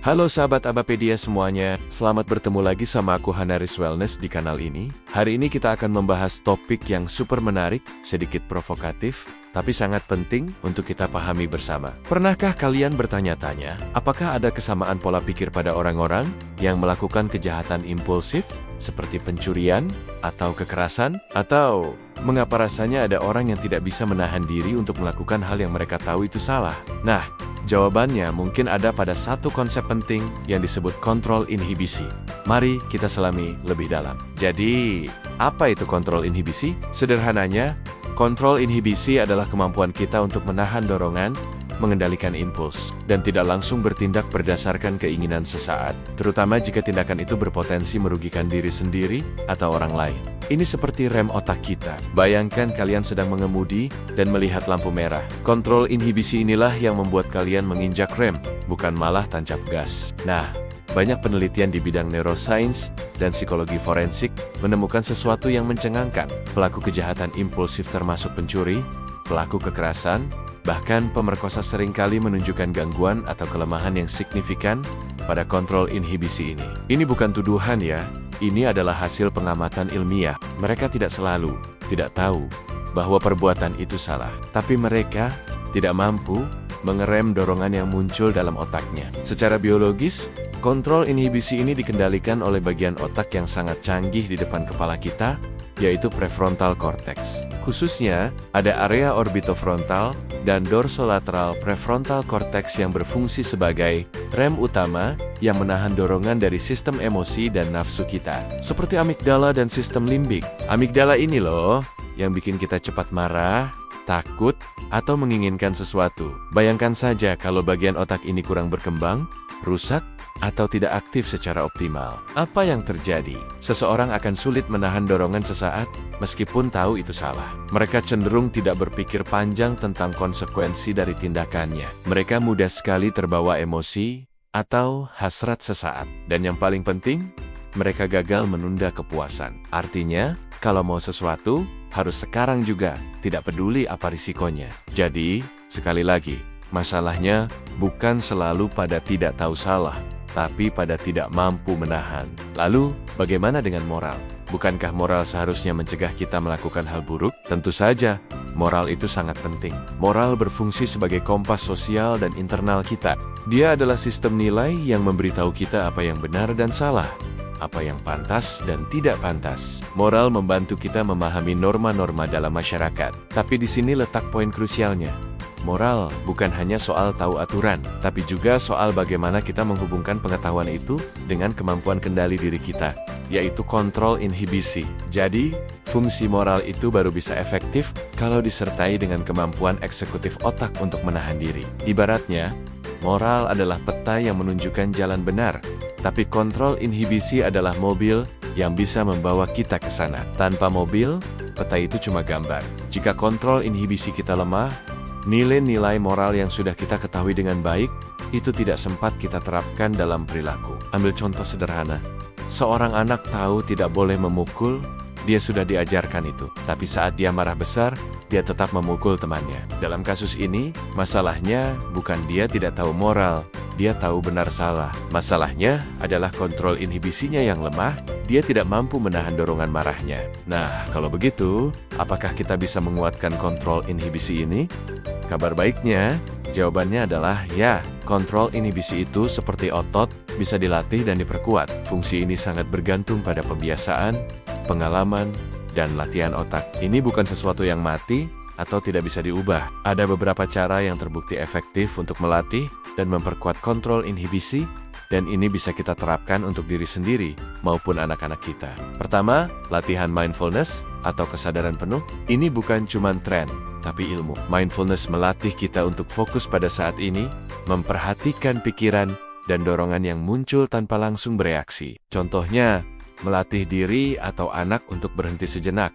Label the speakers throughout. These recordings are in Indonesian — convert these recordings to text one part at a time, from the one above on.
Speaker 1: Halo sahabat Abapedia semuanya, selamat bertemu lagi sama aku Hanaris Wellness di kanal ini. Hari ini kita akan membahas topik yang super menarik, sedikit provokatif, tapi sangat penting untuk kita pahami bersama. Pernahkah kalian bertanya-tanya, apakah ada kesamaan pola pikir pada orang-orang yang melakukan kejahatan impulsif, seperti pencurian, atau kekerasan? Atau mengapa rasanya ada orang yang tidak bisa menahan diri untuk melakukan hal yang mereka tahu itu salah? Nah, jawabannya mungkin ada pada satu konsep penting yang disebut kontrol inhibisi. Mari kita selami lebih dalam. Jadi, apa itu kontrol inhibisi? Sederhananya, kontrol inhibisi adalah kemampuan kita untuk menahan dorongan, mengendalikan impuls, dan tidak langsung bertindak berdasarkan keinginan sesaat, terutama jika tindakan itu berpotensi merugikan diri sendiri atau orang lain. Ini seperti rem otak kita. Bayangkan kalian sedang mengemudi dan melihat lampu merah. Kontrol inhibisi inilah yang membuat kalian menginjak rem, bukan malah tancap gas. Nah, banyak penelitian di bidang neuroscience dan psikologi forensik menemukan sesuatu yang mencengangkan. Pelaku kejahatan impulsif termasuk pencuri, pelaku kekerasan, bahkan pemerkosa seringkali menunjukkan gangguan atau kelemahan yang signifikan pada kontrol inhibisi ini. Ini bukan tuduhan ya. Ini adalah hasil pengamatan ilmiah. Mereka tidak tahu bahwa perbuatan itu salah, tapi mereka tidak mampu mengerem dorongan yang muncul dalam otaknya. Secara biologis, kontrol inhibisi ini dikendalikan oleh bagian otak yang sangat canggih di depan kepala kita, yaitu prefrontal cortex. Khususnya, ada area orbitofrontal dan dorsolateral prefrontal cortex yang berfungsi sebagai rem utama yang menahan dorongan dari sistem emosi dan nafsu kita. Seperti amigdala dan sistem limbik. Amigdala ini loh, yang bikin kita cepat marah, takut, atau menginginkan sesuatu. Bayangkan saja kalau bagian otak ini kurang berkembang, rusak, atau tidak aktif secara optimal. Apa yang terjadi? Seseorang akan sulit menahan dorongan sesaat, meskipun tahu itu salah. Mereka cenderung tidak berpikir panjang tentang konsekuensi dari tindakannya. Mereka mudah sekali terbawa emosi atau hasrat sesaat. Dan yang paling penting, mereka gagal menunda kepuasan. Artinya, kalau mau sesuatu, harus sekarang juga, tidak peduli apa risikonya. Jadi, sekali lagi, masalahnya bukan selalu pada tidak tahu salah, tapi pada tidak mampu menahan. Lalu, bagaimana dengan moral? Bukankah moral seharusnya mencegah kita melakukan hal buruk? Tentu saja, moral itu sangat penting. Moral berfungsi sebagai kompas sosial dan internal kita. Dia adalah sistem nilai yang memberitahu kita apa yang benar dan salah, apa yang pantas dan tidak pantas. Moral membantu kita memahami norma-norma dalam masyarakat. Tapi di sini letak poin krusialnya. Moral bukan hanya soal tahu aturan, tapi juga soal bagaimana kita menghubungkan pengetahuan itu dengan kemampuan kendali diri kita, yaitu kontrol inhibisi. Jadi, fungsi moral itu baru bisa efektif kalau disertai dengan kemampuan eksekutif otak untuk menahan diri. Ibaratnya, moral adalah peta yang menunjukkan jalan benar, tapi kontrol inhibisi adalah mobil yang bisa membawa kita ke sana. Tanpa mobil, peta itu cuma gambar. Jika kontrol inhibisi kita lemah, nilai-nilai moral yang sudah kita ketahui dengan baik, itu tidak sempat kita terapkan dalam perilaku. Ambil contoh sederhana. Seorang anak tahu tidak boleh memukul, dia sudah diajarkan itu. Tapi saat dia marah besar, dia tetap memukul temannya. Dalam kasus ini, masalahnya bukan dia tidak tahu moral, dia tahu benar salah. Masalahnya adalah kontrol inhibisinya yang lemah, dia tidak mampu menahan dorongan marahnya. Nah, kalau begitu, apakah kita bisa menguatkan kontrol inhibisi ini? Kabar baiknya, jawabannya adalah ya. Kontrol inhibisi itu seperti otot, bisa dilatih dan diperkuat. Fungsi ini sangat bergantung pada pembiasaan, pengalaman, dan latihan otak. Ini bukan sesuatu yang mati atau tidak bisa diubah. Ada beberapa cara yang terbukti efektif untuk melatih dan memperkuat kontrol inhibisi, dan ini bisa kita terapkan untuk diri sendiri maupun anak-anak kita. Pertama, latihan mindfulness atau kesadaran penuh. Ini bukan cuma tren, tapi ilmu. Mindfulness melatih kita untuk fokus pada saat ini, memperhatikan pikiran dan dorongan yang muncul tanpa langsung bereaksi. Contohnya, melatih diri atau anak untuk berhenti sejenak,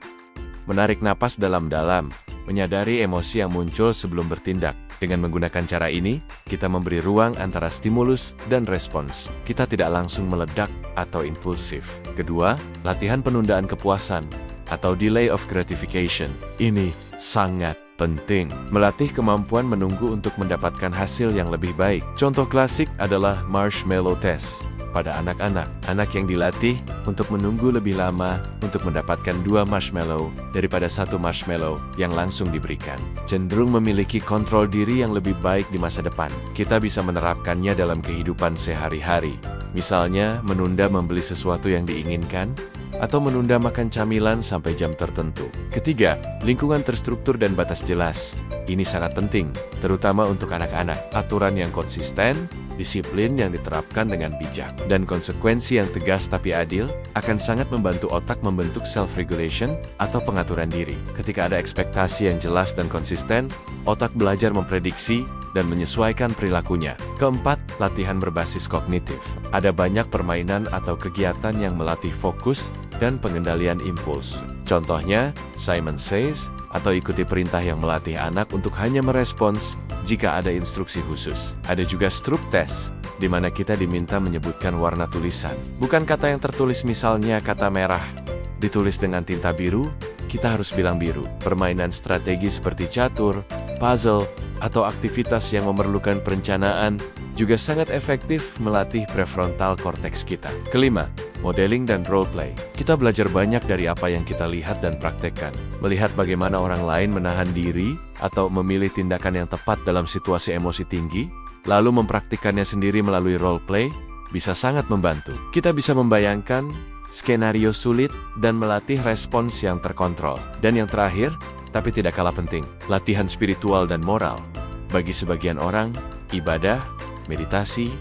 Speaker 1: menarik napas dalam-dalam, menyadari emosi yang muncul sebelum bertindak. Dengan menggunakan cara ini, kita memberi ruang antara stimulus dan respons. Kita tidak langsung meledak atau impulsif. Kedua, latihan penundaan kepuasan atau delay of gratification. Ini sangat penting. Melatih kemampuan menunggu untuk mendapatkan hasil yang lebih baik. Contoh klasik adalah marshmallow test. Pada anak-anak, anak yang dilatih untuk menunggu lebih lama untuk mendapatkan 2 marshmallow daripada 1 marshmallow yang langsung diberikan, cenderung memiliki kontrol diri yang lebih baik di masa depan. Kita bisa menerapkannya dalam kehidupan sehari-hari. Misalnya, menunda membeli sesuatu yang diinginkan, atau menunda makan camilan sampai jam tertentu. Ketiga, lingkungan terstruktur dan batas jelas. Ini sangat penting, terutama untuk anak-anak. Aturan yang konsisten, disiplin yang diterapkan dengan bijak, dan konsekuensi yang tegas tapi adil akan sangat membantu otak membentuk self-regulation atau pengaturan diri. Ketika ada ekspektasi yang jelas dan konsisten, otak belajar memprediksi dan menyesuaikan perilakunya. Keempat, latihan berbasis kognitif. Ada banyak permainan atau kegiatan yang melatih fokus dan pengendalian impuls. Contohnya, Simon Says, atau ikuti perintah yang melatih anak untuk hanya merespons jika ada instruksi khusus. Ada juga Stroop Test, di mana kita diminta menyebutkan warna tulisan. Bukan kata yang tertulis, misalnya kata merah ditulis dengan tinta biru, kita harus bilang biru. Permainan strategi seperti catur, puzzle, atau aktivitas yang memerlukan perencanaan juga sangat efektif melatih prefrontal cortex kita. Kelima, modeling dan role play. Kita belajar banyak dari apa yang kita lihat dan praktekkan. Melihat bagaimana orang lain menahan diri atau memilih tindakan yang tepat dalam situasi emosi tinggi, lalu mempraktikannya sendiri melalui role play, bisa sangat membantu. Kita bisa membayangkan skenario sulit dan melatih respons yang terkontrol. Dan yang terakhir, tapi tidak kalah penting, latihan spiritual dan moral. Bagi sebagian orang, ibadah, meditasi,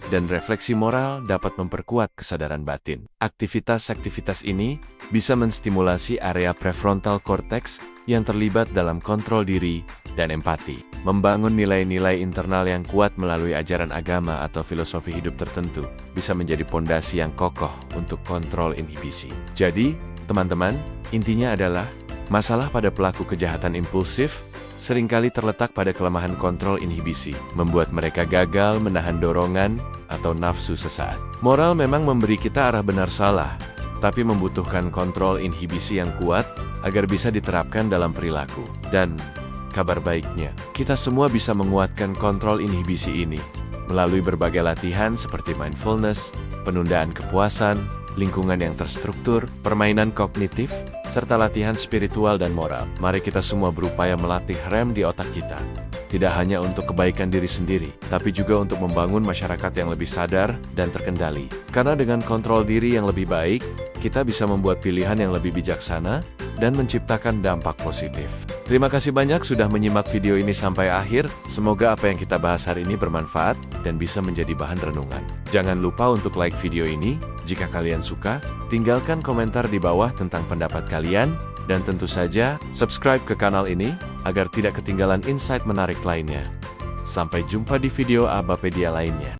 Speaker 1: dan refleksi moral dapat memperkuat kesadaran batin. Aktivitas-aktivitas ini bisa menstimulasi area prefrontal cortex yang terlibat dalam kontrol diri dan empati. Membangun nilai-nilai internal yang kuat melalui ajaran agama atau filosofi hidup tertentu bisa menjadi pondasi yang kokoh untuk kontrol inhibisi. Jadi, teman-teman, intinya adalah masalah pada pelaku kejahatan impulsif seringkali terletak pada kelemahan kontrol inhibisi, membuat mereka gagal menahan dorongan atau nafsu sesaat. Moral memang memberi kita arah benar salah, tapi membutuhkan kontrol inhibisi yang kuat agar bisa diterapkan dalam perilaku. Dan kabar baiknya, kita semua bisa menguatkan kontrol inhibisi ini melalui berbagai latihan seperti mindfulness, penundaan kepuasan, lingkungan yang terstruktur, permainan kognitif, serta latihan spiritual dan moral. Mari kita semua berupaya melatih rem di otak kita. Tidak hanya untuk kebaikan diri sendiri, tapi juga untuk membangun masyarakat yang lebih sadar dan terkendali. Karena dengan kontrol diri yang lebih baik, kita bisa membuat pilihan yang lebih bijaksana dan menciptakan dampak positif. Terima kasih banyak sudah menyimak video ini sampai akhir. Semoga apa yang kita bahas hari ini bermanfaat dan bisa menjadi bahan renungan. Jangan lupa untuk like video ini. Jika kalian suka, tinggalkan komentar di bawah tentang pendapat kalian. Dan tentu saja, subscribe ke kanal ini agar tidak ketinggalan insight menarik lainnya. Sampai jumpa di video Abapedia lainnya.